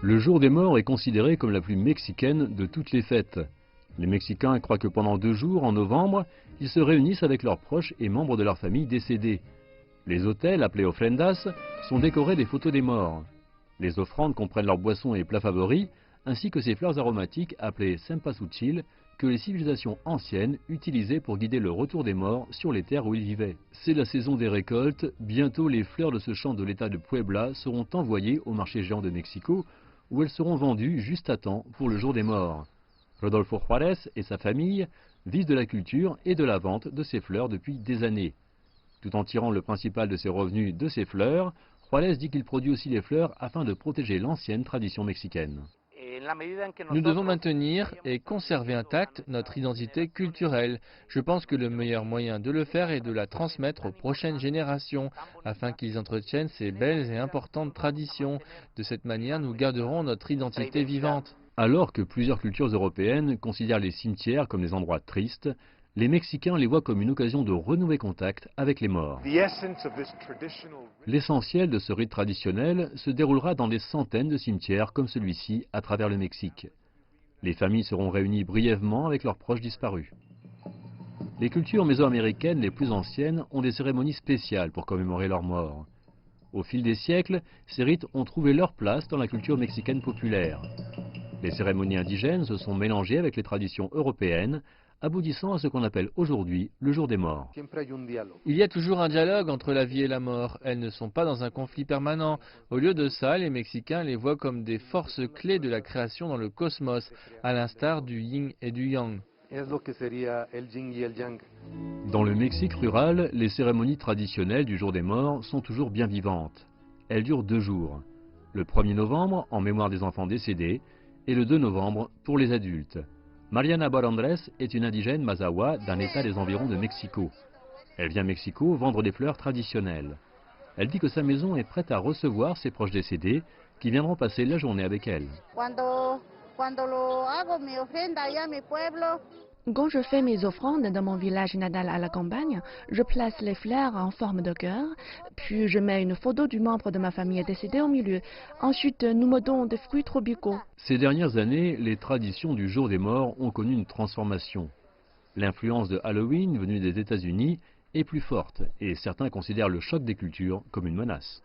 Le jour des morts est considéré comme la plus mexicaine de toutes les fêtes. Les Mexicains croient que pendant 2 jours, en novembre, ils se réunissent avec leurs proches et membres de leur famille décédés. Les autels, appelés ofrendas, sont décorés des photos des morts. Les offrandes comprennent leurs boissons et plats favoris, ainsi que ces fleurs aromatiques appelées cempasúchil, que les civilisations anciennes utilisaient pour guider le retour des morts sur les terres où ils vivaient. C'est la saison des récoltes. Bientôt, les fleurs de ce champ de l'état de Puebla seront envoyées au marché géant de Mexico, où elles seront vendues juste à temps pour le jour des morts. Rodolfo Juárez et sa famille vivent de la culture et de la vente de ces fleurs depuis des années. Tout en tirant le principal de ses revenus de ces fleurs, Juárez dit qu'il produit aussi les fleurs afin de protéger l'ancienne tradition mexicaine. Nous devons maintenir et conserver intacte notre identité culturelle. Je pense que le meilleur moyen de le faire est de la transmettre aux prochaines générations, afin qu'ils entretiennent ces belles et importantes traditions. De cette manière, nous garderons notre identité vivante. Alors que plusieurs cultures européennes considèrent les cimetières comme des endroits tristes, les Mexicains les voient comme une occasion de renouer contact avec les morts. L'essentiel de ce rite traditionnel se déroulera dans des centaines de cimetières comme celui-ci à travers le Mexique. Les familles seront réunies brièvement avec leurs proches disparus. Les cultures mésoaméricaines les plus anciennes ont des cérémonies spéciales pour commémorer leurs morts. Au fil des siècles, ces rites ont trouvé leur place dans la culture mexicaine populaire. Les cérémonies indigènes se sont mélangées avec les traditions européennes, aboutissant à ce qu'on appelle aujourd'hui le jour des morts. Il y a toujours un dialogue entre la vie et la mort. Elles ne sont pas dans un conflit permanent. Au lieu de ça, les Mexicains les voient comme des forces clés de la création dans le cosmos, à l'instar du yin et du yang. Dans le Mexique rural, les cérémonies traditionnelles du jour des morts sont toujours bien vivantes. Elles durent 2 jours. Le 1er novembre, en mémoire des enfants décédés, et le 2 novembre pour les adultes. Mariana Barandres est une indigène Mazawa d'un état des environs de Mexico. Elle vient à Mexico vendre des fleurs traditionnelles. Elle dit que sa maison est prête à recevoir ses proches décédés qui viendront passer la journée avec elle. Quand je fais mes offrandes dans mon village natal à la campagne, je place les fleurs en forme de cœur, puis je mets une photo du membre de ma famille décédé au milieu. Ensuite, nous mettons des fruits tropicaux. Ces dernières années, les traditions du jour des morts ont connu une transformation. L'influence de Halloween venue des États-Unis est plus forte et certains considèrent le choc des cultures comme une menace.